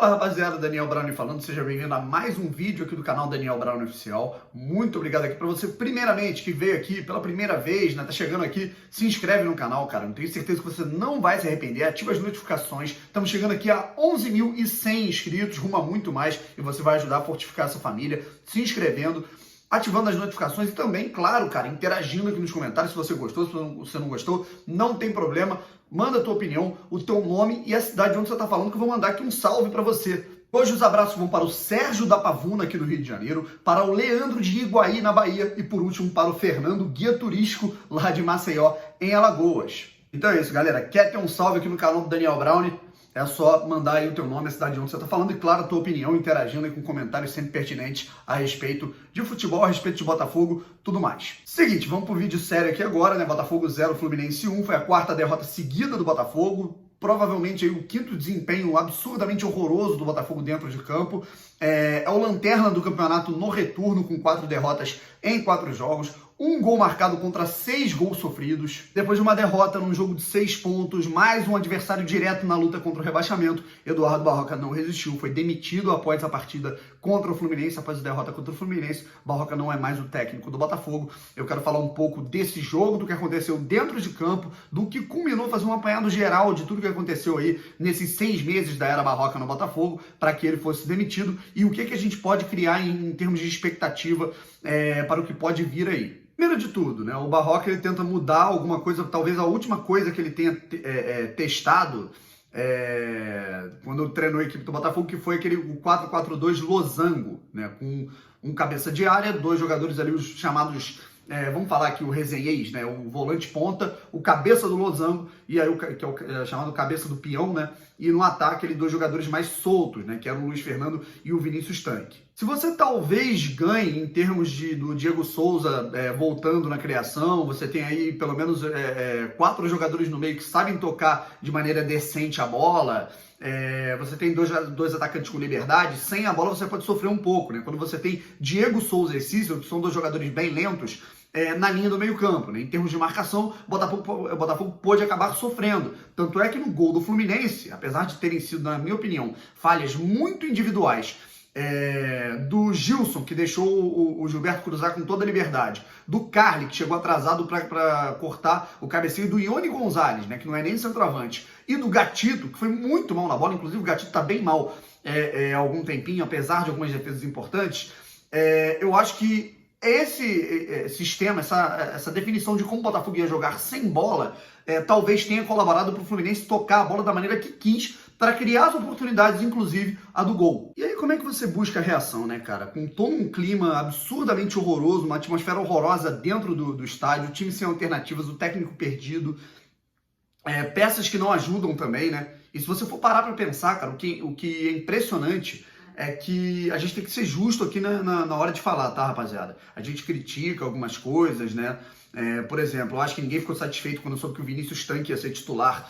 Fala rapaziada, Daniel Browne falando, seja bem-vindo a mais um vídeo aqui do canal Daniel Browne Oficial. Muito obrigado aqui para você, primeiramente, que veio aqui pela primeira vez, né, tá chegando aqui, se inscreve no canal, cara, eu tenho certeza que você não vai se arrepender, ativa as notificações, estamos chegando aqui a 11.100 inscritos, rumo a muito mais, e você vai ajudar a fortificar essa família, se inscrevendo, ativando as notificações e também, claro, cara, interagindo aqui nos comentários, se você gostou, se você não gostou, não tem problema. Manda a tua opinião, o teu nome e a cidade onde você está falando, que eu vou mandar aqui um salve para você. Hoje os abraços vão para o Sérgio da Pavuna, aqui no Rio de Janeiro, para o Leandro de Iguaí, na Bahia, e por último para o Fernando, guia turístico lá de Maceió, em Alagoas. Então é isso, galera. Quer ter um salve aqui no canal do Daniel Browne? É só mandar aí o teu nome, a cidade onde você está falando e, claro, a tua opinião, interagindo aí com comentários sempre pertinentes a respeito de futebol, a respeito de Botafogo, tudo mais. Seguinte, vamos pro vídeo sério aqui agora, né? Botafogo 0, Fluminense 1, foi a quarta derrota seguida do Botafogo, provavelmente aí o quinto desempenho absurdamente horroroso do Botafogo dentro de campo. É o lanterna do campeonato no retorno, com 4 derrotas em 4 jogos, um gol marcado contra 6 gols sofridos. Depois de uma derrota num jogo de 6 pontos, mais um adversário direto na luta contra o rebaixamento, Eduardo Barroca não resistiu, foi demitido após a partida contra o Fluminense, após a derrota contra o Fluminense. Barroca não é mais o técnico do Botafogo. Eu quero falar um pouco desse jogo, do que aconteceu dentro de campo, do que culminou, fazer um apanhado geral de tudo que aconteceu aí nesses 6 meses da era Barroca no Botafogo, para que ele fosse demitido, e o que a gente pode criar em termos de expectativa para o que pode vir aí. Primeiro de tudo, né, o Barroca ele tenta mudar alguma coisa, talvez a última coisa que ele tenha testado quando treinou a equipe do Botafogo, que foi o 4-4-2 losango, né, com um cabeça de área, 2 jogadores ali, os chamados, vamos falar aqui, o resenhês, né, o volante ponta, o cabeça do losango, e aí que é o chamado cabeça do peão, né, e no ataque, 2 jogadores mais soltos, né, que eram o Luiz Fernando e o Vinícius Tanque. Se você talvez ganhe em termos do Diego Souza voltando na criação, você tem aí pelo menos 4 jogadores no meio que sabem tocar de maneira decente a bola, você tem dois atacantes com liberdade, sem a bola você pode sofrer um pouco, né? Quando você tem Diego Souza e Cícero, que são 2 jogadores bem lentos, na linha do meio campo, né? Em termos de marcação, o Botafogo pôde acabar sofrendo. Tanto é que no gol do Fluminense, apesar de terem sido, na minha opinião, falhas muito individuais, do Gilson, que deixou o Gilberto cruzar com toda a liberdade, do Carly, que chegou atrasado para cortar o cabeceio, do Ione Gonzalez, né, que não é nem centroavante, e do Gatito, que foi muito mal na bola, inclusive o Gatito está bem mal há algum tempinho, apesar de algumas defesas importantes. Eu acho que esse sistema, essa definição de como o Botafogo ia jogar sem bola, talvez tenha colaborado para o Fluminense tocar a bola da maneira que quis, para criar as oportunidades, inclusive a do gol. E aí como é que você busca a reação, né, cara? Com todo um clima absurdamente horroroso, uma atmosfera horrorosa dentro do estádio, o time sem alternativas, o técnico perdido, peças que não ajudam também, né? E se você for parar para pensar, cara, o que é impressionante é que a gente tem que ser justo aqui na hora de falar, tá, rapaziada? A gente critica algumas coisas, né? Por exemplo, eu acho que ninguém ficou satisfeito quando soube que o Vinícius Tanque ia ser titular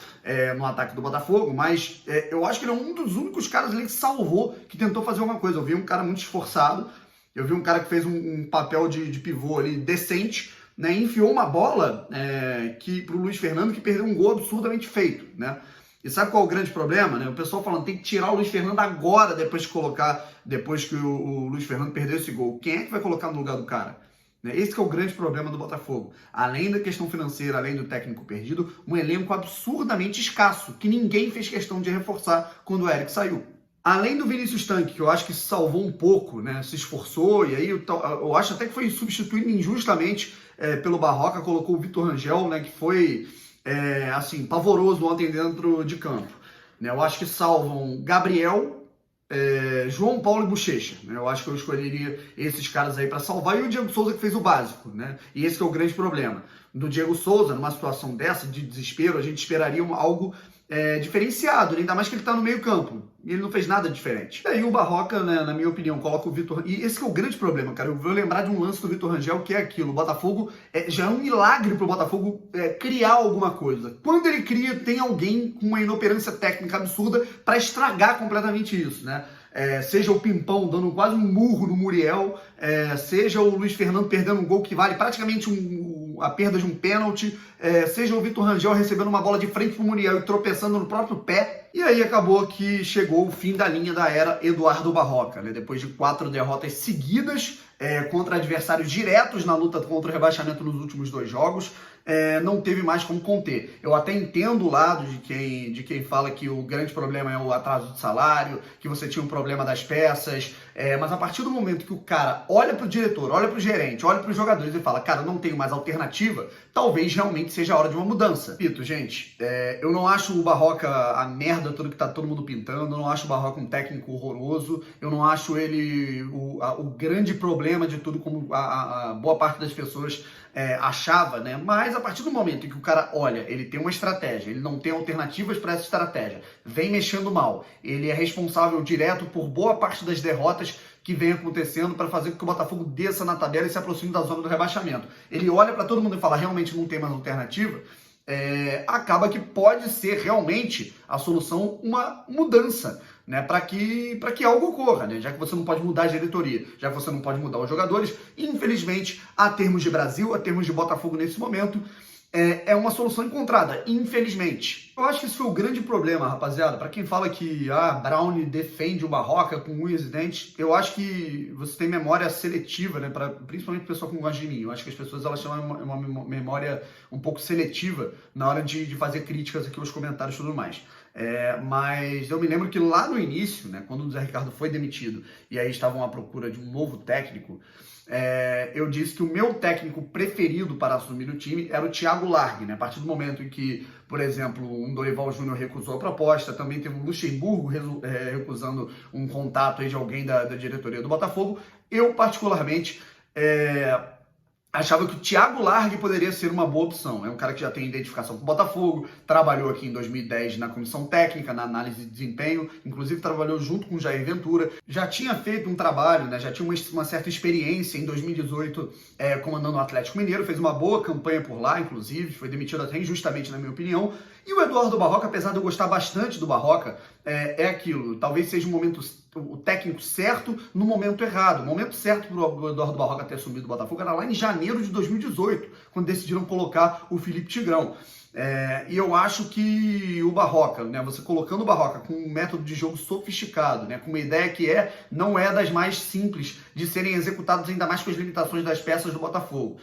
no ataque do Botafogo, mas eu acho que ele é um dos únicos caras ali que salvou, que tentou fazer alguma coisa. Eu vi um cara muito esforçado, eu vi um cara que fez um papel de pivô ali decente, né? Enfiou uma bola pro Luiz Fernando, que perdeu um gol absurdamente feito, né? E sabe qual é o grande problema, né? O pessoal falando, tem que tirar o Luiz Fernando agora, depois que o Luiz Fernando perdeu esse gol. Quem é que vai colocar no lugar do cara? Esse que é o grande problema do Botafogo. Além da questão financeira, além do técnico perdido, um elenco absurdamente escasso, que ninguém fez questão de reforçar quando o Eric saiu. Além do Vinícius Tanque, que eu acho que se salvou um pouco, né? Se esforçou, e aí eu acho até que foi substituído injustamente pelo Barroca, colocou o Vitor Rangel, né? Que foi assim, pavoroso ontem dentro de campo, né? Eu acho que salvam Gabriel, João Paulo e Bochecha, né? Eu acho que eu escolheria esses caras aí para salvar, e o Diego Souza, que fez o básico, né? E esse que é o grande problema do Diego Souza. Numa situação dessa de desespero, a gente esperaria algo diferenciado, ainda mais que ele está no meio campo, e ele não fez nada diferente. E aí o Barroca, né, na minha opinião, coloca o Vitor, e esse que é o grande problema, cara. Eu vou lembrar de um lance do Vitor Rangel, que é aquilo: o Botafogo, já é um milagre pro Botafogo criar alguma coisa. Quando ele cria, tem alguém com uma inoperância técnica absurda para estragar completamente isso, né? Seja o Pimpão dando quase um murro no Muriel, seja o Luiz Fernando perdendo um gol que vale praticamente a perda de um pênalti, seja o Vitor Rangel recebendo uma bola de frente pro Muriel e tropeçando no próprio pé. E aí acabou que chegou o fim da linha da era Eduardo Barroca, né? Depois de 4 derrotas seguidas contra adversários diretos na luta contra o rebaixamento nos últimos 2 jogos, não teve mais como conter. Eu até entendo o lado de quem fala que o grande problema é o atraso de salário, que você tinha um problema das peças, mas a partir do momento que o cara olha pro diretor, olha pro gerente, olha pros jogadores e fala, cara, não tenho mais alternativa, talvez realmente seja a hora de uma mudança. Repito, gente, eu não acho o Barroca a merda toda que tá todo mundo pintando, eu não acho o Barroca um técnico horroroso, eu não acho ele o grande problema de tudo, como a boa parte das pessoas achava, né? Mas a partir do momento em que o cara olha, ele tem uma estratégia, ele não tem alternativas para essa estratégia, vem mexendo mal, ele é responsável direto por boa parte das derrotas que vem acontecendo para fazer com que o Botafogo desça na tabela e se aproxime da zona do rebaixamento. Ele olha para todo mundo e fala, realmente não tem mais alternativa, acaba que pode ser realmente a solução uma mudança, né, para que algo ocorra, né, já que você não pode mudar a diretoria, já que você não pode mudar os jogadores, infelizmente, a termos de Brasil, a termos de Botafogo nesse momento, é uma solução encontrada, infelizmente. Eu acho que esse foi o grande problema, rapaziada. Para quem fala que Brown defende o Barroca com unhas e dentes, eu acho que você tem memória seletiva, né? Principalmente o pessoal que não gosta de mim. Eu acho que as pessoas elas têm uma memória um pouco seletiva na hora de fazer críticas aqui aos comentários e tudo mais. Mas eu me lembro que lá no início, né, quando o Zé Ricardo foi demitido e aí estavam à procura de um novo técnico, eu disse que o meu técnico preferido para assumir o time era o Thiago Largue, né? A partir do momento em que, por exemplo, um Dorival Júnior recusou a proposta, também teve um Luxemburgo recusando um contato aí de alguém da diretoria do Botafogo, eu particularmente achava que o Thiago Largue poderia ser uma boa opção. É um cara que já tem identificação com o Botafogo, trabalhou aqui em 2010 na comissão técnica, na análise de desempenho, inclusive trabalhou junto com o Jair Ventura, já tinha feito um trabalho, né, já tinha uma certa experiência em 2018 comandando o Atlético Mineiro, fez uma boa campanha por lá, inclusive, foi demitido até injustamente, na minha opinião. E o Eduardo Barroca, apesar de eu gostar bastante do Barroca, é aquilo, talvez seja o técnico certo no momento errado. O momento certo para o Eduardo Barroca ter assumido o Botafogo era lá em janeiro de 2018, quando decidiram colocar o Felipe Tigrão. E eu acho que o Barroca, né, você colocando o Barroca com um método de jogo sofisticado, né, com uma ideia que não é das mais simples de serem executadas, ainda mais com as limitações das peças do Botafogo,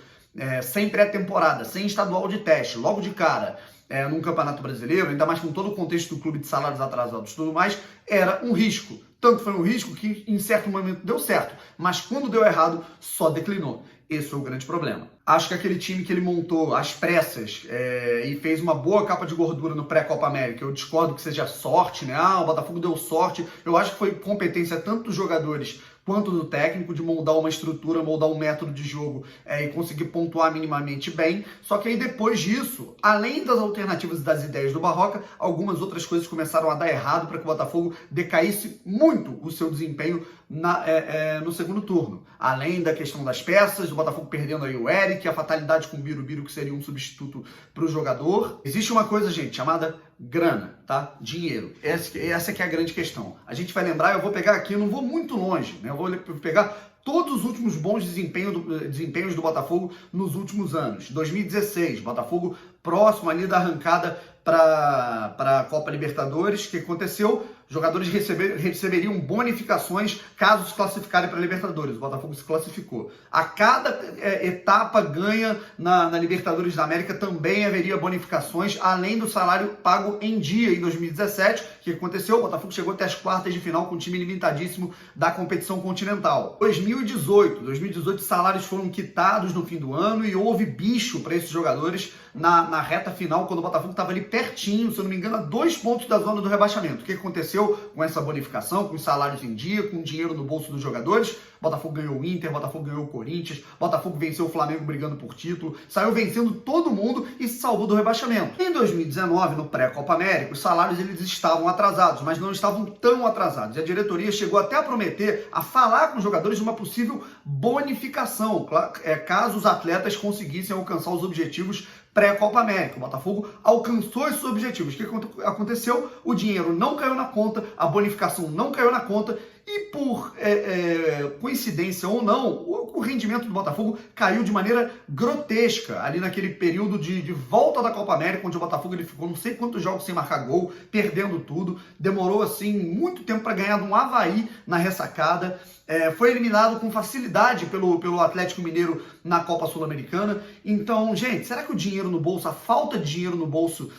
sem pré-temporada, sem estadual de teste, logo de cara, num campeonato brasileiro, ainda mais com todo o contexto do clube de salários atrasados e tudo mais, era um risco. Tanto foi um risco que em certo momento deu certo, mas quando deu errado, só declinou. Esse foi o grande problema. Acho que aquele time que ele montou às pressas e fez uma boa capa de gordura no pré-Copa América, eu discordo que seja sorte, né? O Botafogo deu sorte. Eu acho que foi competência tanto dos jogadores quanto do técnico de moldar uma estrutura, moldar um método de jogo e conseguir pontuar minimamente bem. Só que aí depois disso, além das alternativas e das ideias do Barroca, algumas outras coisas começaram a dar errado para que o Botafogo decaísse muito o seu desempenho no segundo turno. Além da questão das peças, o Botafogo perdendo aí o Eric, a fatalidade com o Birubiru, que seria um substituto para o jogador. Existe uma coisa, gente, chamada grana, tá? Dinheiro. Essa que é a grande questão. A gente vai lembrar, eu vou pegar aqui, eu não vou muito longe, né? Eu vou pegar todos os últimos bons desempenhos do Botafogo nos últimos anos. 2016, Botafogo próximo ali da arrancada para a Copa Libertadores. O que aconteceu? Jogadores receberiam bonificações caso se classificarem para a Libertadores. O Botafogo se classificou. A cada etapa ganha na Libertadores da América também haveria bonificações, além do salário pago em dia em 2017. O que aconteceu? O Botafogo chegou até as quartas de final com um time limitadíssimo da competição continental. 2018, salários foram quitados no fim do ano e houve bicho para esses jogadores na reta final, quando o Botafogo estava ali pertinho, se eu não me engano, a 2 pontos da zona do rebaixamento. O que aconteceu com essa bonificação, com os salários em dia, com dinheiro no bolso dos jogadores? Botafogo ganhou o Inter, Botafogo ganhou o Corinthians, Botafogo venceu o Flamengo brigando por título, saiu vencendo todo mundo e se salvou do rebaixamento. Em 2019, no pré-Copa América, os salários eles estavam atrasados, mas não estavam tão atrasados. E a diretoria chegou até a prometer, a falar com os jogadores de uma possível bonificação, caso os atletas conseguissem alcançar os objetivos pré-Copa América. O Botafogo alcançou esses objetivos. O que aconteceu? O dinheiro não caiu na conta conta, a bonificação não caiu na conta e por coincidência ou não, o rendimento do Botafogo caiu de maneira grotesca ali naquele período de volta da Copa América, onde o Botafogo ele ficou não sei quantos jogos sem marcar gol, perdendo tudo, demorou assim muito tempo para ganhar de um Avaí na ressacada. Foi eliminado com facilidade pelo Atlético Mineiro na Copa Sul-Americana. Então, gente, será que o dinheiro no bolso, a falta de dinheiro no bolso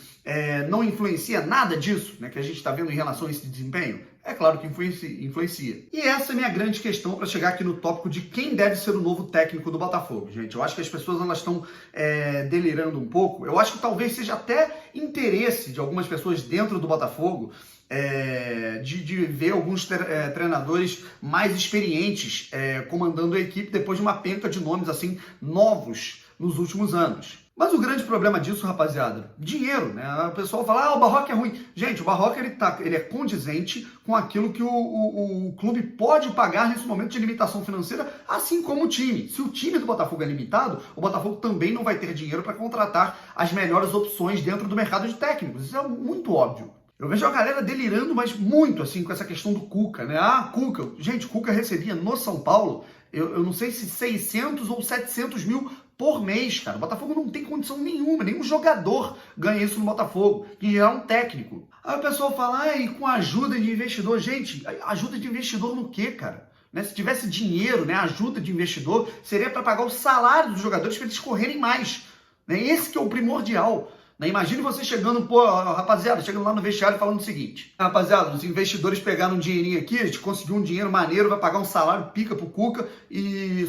não influencia nada disso, né, que a gente está vendo em relação a esse desempenho? É claro que influencia. E essa é a minha grande questão para chegar aqui no tópico de quem deve ser o novo técnico do Botafogo, gente. Eu acho que as pessoas elas estão delirando um pouco. Eu acho que talvez seja até interesse de algumas pessoas dentro do Botafogo de ver alguns treinadores mais experientes comandando a equipe depois de uma penca de nomes assim novos nos últimos anos. Mas o grande problema disso, rapaziada, dinheiro, né? O pessoal fala, o Barroca é ruim. Gente, o Barroca ele é condizente com aquilo que o clube pode pagar nesse momento de limitação financeira, assim como o time. Se o time do Botafogo é limitado, o Botafogo também não vai ter dinheiro para contratar as melhores opções dentro do mercado de técnicos. Isso é muito óbvio. Eu vejo a galera delirando, mas muito, assim, com essa questão do Cuca, né? Cuca. Gente, o Cuca recebia no São Paulo, eu não sei se 600 ou 700 mil por mês, cara. O Botafogo não tem condição nenhuma, nenhum jogador ganha isso no Botafogo, em geral um técnico. Aí o pessoal fala, e com ajuda de investidor. Gente, ajuda de investidor no quê, cara? Né? Se tivesse dinheiro, né, ajuda de investidor, seria para pagar o salário dos jogadores para eles correrem mais. Né? Esse que é o primordial. Imagine você chegando, rapaziada, chegando lá no vestiário falando o seguinte: rapaziada, os investidores pegaram um dinheirinho aqui, a gente conseguiu um dinheiro maneiro, vai pagar um salário pica pro Cuca,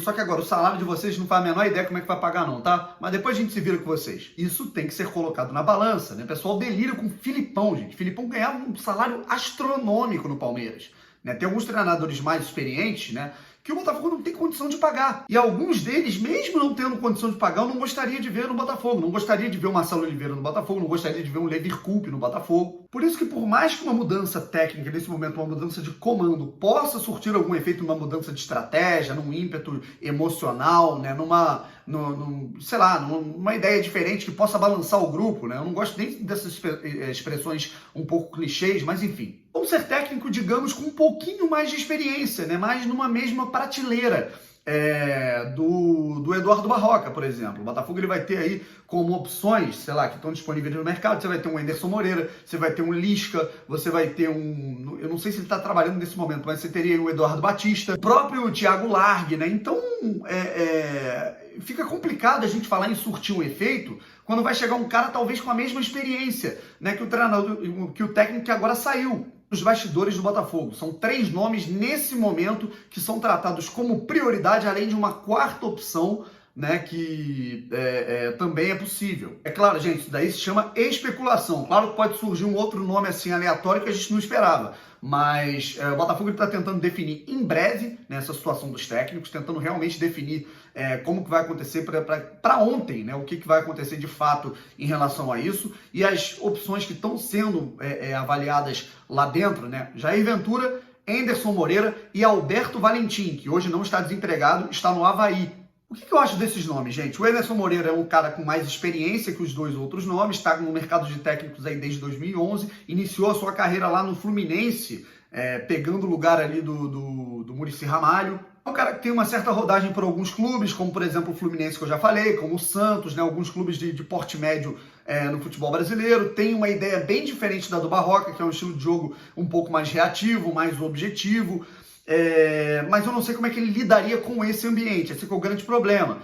só que agora o salário de vocês não faz a menor ideia como é que vai pagar não, tá? Mas depois a gente se vira com vocês. Isso tem que ser colocado na balança, né? O pessoal delira com o Filipão, gente. O Filipão ganhava um salário astronômico no Palmeiras. Né? Tem alguns treinadores mais experientes, né, que o Botafogo não tem condição de pagar. E alguns deles, mesmo não tendo condição de pagar, eu não gostaria de ver no Botafogo. Não gostaria de ver o Marcelo Oliveira no Botafogo, não gostaria de ver um Lever Coupe no Botafogo. Por isso que por mais que uma mudança técnica, nesse momento, uma mudança de comando, possa surtir algum efeito numa mudança de estratégia, num ímpeto emocional, né, sei lá, numa ideia diferente que possa balançar o grupo, né? Eu não gosto nem dessas expressões um pouco clichês, mas enfim. Vamos ser técnico, digamos, com um pouquinho mais de experiência, né? Mais numa mesma prateleira do Eduardo Barroca, por exemplo. O Botafogo ele vai ter aí como opções, sei lá, que estão disponíveis no mercado, você vai ter um Anderson Moreira, você vai ter um Lisca, você vai ter eu não sei se ele está trabalhando nesse momento, mas você teria o Eduardo Batista, o próprio Thiago Largue, né? Então, fica complicado a gente falar em surtir um efeito quando vai chegar um cara talvez com a mesma experiência, né, que o treinador, que o técnico que agora saiu. Os bastidores do Botafogo. São 3 nomes nesse momento que são tratados como prioridade, além de uma quarta opção, né, que também é possível. É claro, gente, isso daí se chama especulação. Claro que pode surgir um outro nome assim aleatório que a gente não esperava. Mas o Botafogo está tentando definir em breve, né, essa situação dos técnicos, tentando realmente definir como que vai acontecer para ontem, né, o que vai acontecer de fato em relação a isso. E as opções que estão sendo avaliadas lá dentro, né, Jair Ventura, Anderson Moreira e Alberto Valentim, que hoje não está desempregado, está no Avaí. O que eu acho desses nomes, gente? O Anderson Moreira é um cara com mais experiência que os 2 outros nomes, está no mercado de técnicos aí desde 2011, iniciou a sua carreira lá no Fluminense, pegando o lugar ali do Muricy Ramalho. É um cara que tem uma certa rodagem por alguns clubes, como por exemplo o Fluminense que eu já falei, como o Santos, né, alguns clubes de porte médio no futebol brasileiro. Tem uma ideia bem diferente da do Barroca, que é um estilo de jogo um pouco mais reativo, mais objetivo. Mas eu não sei como é que ele lidaria com esse ambiente, esse é o grande problema.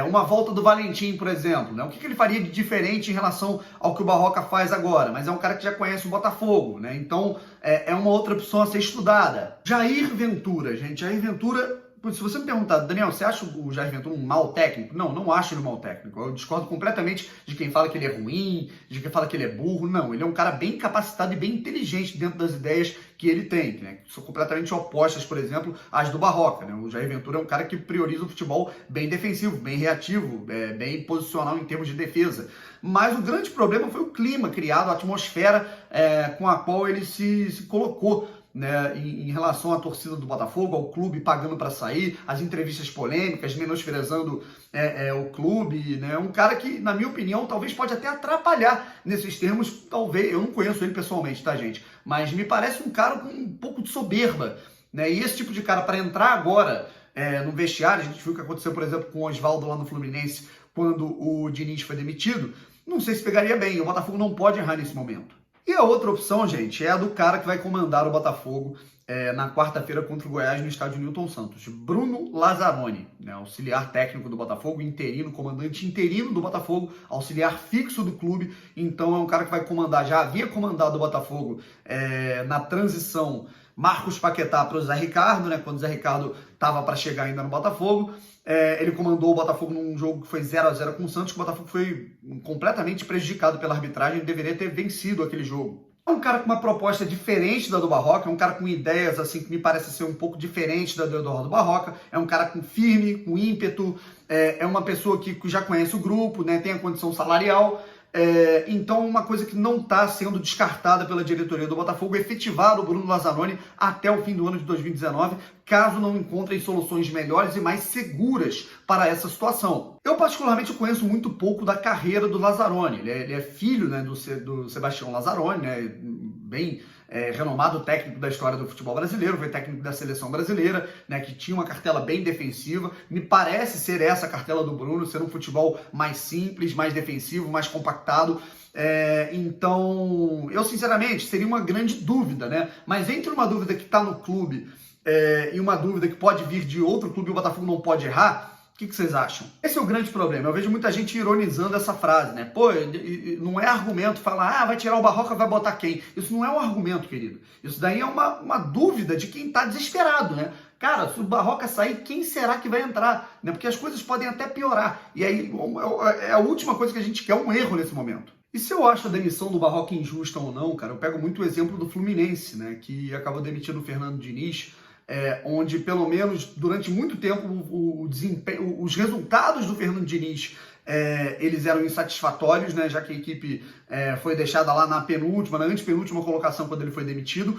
Uma volta do Valentim, por exemplo, né? O que ele faria de diferente em relação ao que o Barroca faz agora? Mas é um cara que já conhece o Botafogo, né? Então é uma outra opção a ser estudada. Jair Ventura, gente, Jair Ventura... Se você me perguntar, Daniel, você acha o Jair Ventura um mau técnico? Não acho ele um mau técnico. Eu discordo completamente de quem fala que ele é ruim, de quem fala que ele é burro. Não, ele é um cara bem capacitado e bem inteligente dentro das ideias que ele tem, né? Que são completamente opostas, por exemplo, às do Barroca, né? O Jair Ventura é um cara que prioriza o futebol bem defensivo, bem reativo, bem posicional em termos de defesa. Mas o grande problema foi o clima criado, a atmosfera com a qual ele se colocou né, em relação à torcida do Botafogo, ao clube pagando para sair, as entrevistas polêmicas, menosprezando o clube, né, um cara que, na minha opinião, talvez pode até atrapalhar nesses termos, talvez, eu não conheço ele pessoalmente, tá, gente? Mas me parece um cara com um pouco de soberba, né, e esse tipo de cara, para entrar agora no vestiário, a gente viu o que aconteceu, por exemplo, com o Oswaldo lá no Fluminense, quando o Diniz foi demitido, não sei se pegaria bem, o Botafogo não pode errar nesse momento. E a outra opção, gente, é a do cara que vai comandar o Botafogo na quarta-feira contra o Goiás no estádio Newton Santos. Bruno Lazzaroni, né, auxiliar técnico do Botafogo, interino, comandante interino do Botafogo, auxiliar fixo do clube. Então é um cara que vai comandar, já havia comandado o Botafogo na transição Marcos Paquetá para o Zé Ricardo, né, quando o Zé Ricardo estava para chegar ainda no Botafogo. Ele comandou o Botafogo num jogo que foi 0-0 com o Santos, que o Botafogo foi completamente prejudicado pela arbitragem, ele deveria ter vencido aquele jogo. É um cara com uma proposta diferente da do Barroca, é um cara com ideias assim que me parece ser um pouco diferente da do Eduardo Barroca, é um cara com firme, com ímpeto, é uma pessoa que já conhece o grupo, né, tem a condição salarial. Então, uma coisa que não está sendo descartada pela diretoria do Botafogo é efetivar o Bruno Lazzaroni até o fim do ano de 2019, caso não encontrem soluções melhores e mais seguras para essa situação. Eu, particularmente, conheço muito pouco da carreira do Lazzaroni. Ele é filho, né, do Sebastião Lazzaroni, né, bem renomado técnico da história do futebol brasileiro, foi técnico da seleção brasileira, né, que tinha uma cartela bem defensiva. Me parece ser essa a cartela do Bruno, ser um futebol mais simples, mais defensivo, mais compactado. Então, eu sinceramente, seria uma grande dúvida, né? Mas entre uma dúvida que está no clube e uma dúvida que pode vir de outro clube e o Botafogo não pode errar, o que vocês acham? Esse é o grande problema. Eu vejo muita gente ironizando essa frase, né? Pô, não é argumento falar, vai tirar o Barroca, vai botar quem? Isso não é um argumento, querido. Isso daí é uma dúvida de quem tá desesperado, né? Cara, se o Barroca sair, quem será que vai entrar? Né? Porque as coisas podem até piorar. E aí é a última coisa que a gente quer, um erro nesse momento. E se eu acho a demissão do Barroca injusta ou não, cara, eu pego muito o exemplo do Fluminense, né? Que acabou demitindo o Fernando Diniz, onde pelo menos durante muito tempo os resultados do Fernando Diniz eles eram insatisfatórios, né, já que a equipe foi deixada lá na antepenúltima colocação quando ele foi demitido,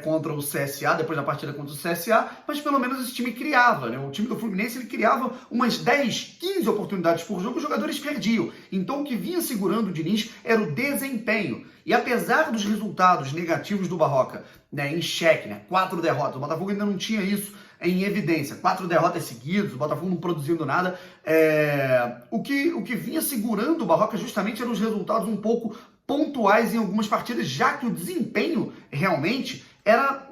contra o CSA, depois da partida contra o CSA, mas pelo menos esse time criava, né? O time do Fluminense ele criava umas 10, 15 oportunidades por jogo, os jogadores perdiam. Então o que vinha segurando o Diniz era o desempenho. E apesar dos resultados negativos do Barroca, né, em xeque, né, 4 derrotas, o Botafogo ainda não tinha isso em evidência, 4 derrotas seguidas, o Botafogo não produzindo nada, o que vinha segurando o Barroca justamente eram os resultados um pouco pontuais em algumas partidas, já que o desempenho realmente era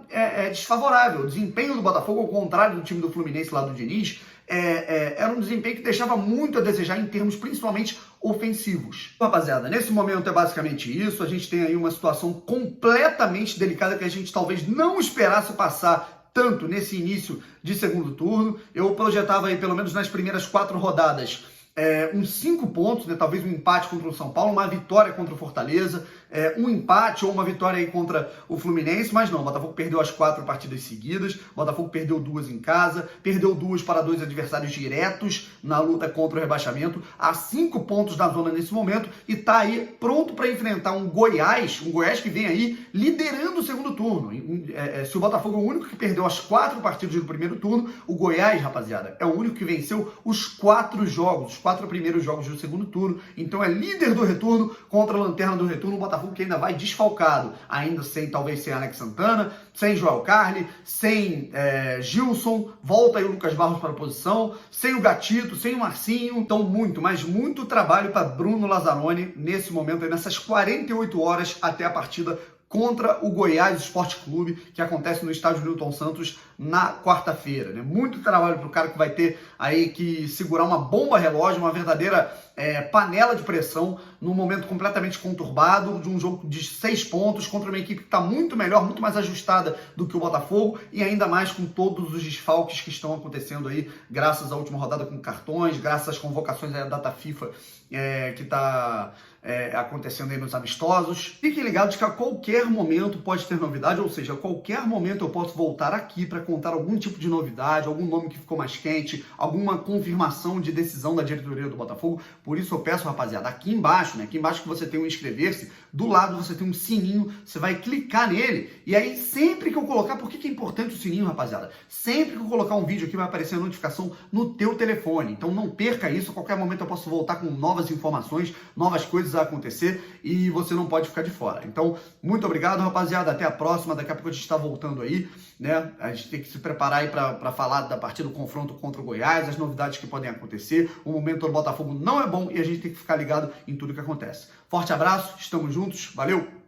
desfavorável. O desempenho do Botafogo, ao contrário do time do Fluminense lá do Diniz, era um desempenho que deixava muito a desejar em termos principalmente ofensivos. Rapaziada, nesse momento é basicamente isso. A gente tem aí uma situação completamente delicada que a gente talvez não esperasse passar tanto nesse início de segundo turno. Eu projetava aí, pelo menos nas primeiras 4 rodadas, uns 5 pontos, né? Talvez um empate contra o São Paulo, uma vitória contra o Fortaleza, um empate ou uma vitória aí contra o Fluminense, mas não, o Botafogo perdeu as 4 partidas seguidas, o Botafogo perdeu 2 em casa, perdeu 2 para 2 adversários diretos na luta contra o rebaixamento, a 5 pontos da zona nesse momento e tá aí pronto para enfrentar um Goiás que vem aí liderando o segundo turno. Se o Botafogo é o único que perdeu as 4 partidas do primeiro turno, o Goiás, rapaziada, é o único que venceu os 4 jogos, os 4 primeiros jogos do segundo turno, então é líder do retorno contra a lanterna do retorno, o Botafogo que ainda vai desfalcado, ainda talvez sem Alex Santana, sem Joel Carli, sem Gilson, volta aí o Lucas Barros para a posição, sem o Gatito, sem o Marcinho, então muito trabalho para Bruno Lazzaroni nesse momento, aí, nessas 48 horas até a partida contra o Goiás Esporte Clube, que acontece no estádio Newton Santos na quarta-feira, né? Muito trabalho para o cara que vai ter aí que segurar uma bomba relógio, uma verdadeira panela de pressão num momento completamente conturbado, de um jogo de 6 pontos contra uma equipe que está muito melhor, muito mais ajustada do que o Botafogo e ainda mais com todos os desfalques que estão acontecendo aí, graças à última rodada com cartões, graças às convocações da data FIFA que está acontecendo aí nos amistosos. Fiquem ligados que a qualquer momento pode ter novidade, ou seja, a qualquer momento eu posso voltar aqui para contar algum tipo de novidade, algum nome que ficou mais quente, alguma confirmação de decisão da diretoria do Botafogo. Por isso eu peço, rapaziada, aqui embaixo, né? Aqui embaixo que você tem um inscrever-se, do lado você tem um sininho, você vai clicar nele, e aí sempre que eu colocar, por que é importante o sininho, rapaziada? Sempre que eu colocar um vídeo aqui vai aparecer a notificação no teu telefone, então não perca isso, a qualquer momento eu posso voltar com novas informações, novas coisas a acontecer, e você não pode ficar de fora. Então, muito obrigado, rapaziada, até a próxima, daqui a pouco a gente está voltando aí, né? A gente tem que se preparar aí para falar da partida do confronto contra o Goiás, as novidades que podem acontecer, o momento do Botafogo não é bom e a gente tem que ficar ligado em tudo que acontece. Forte abraço, estamos juntos, valeu!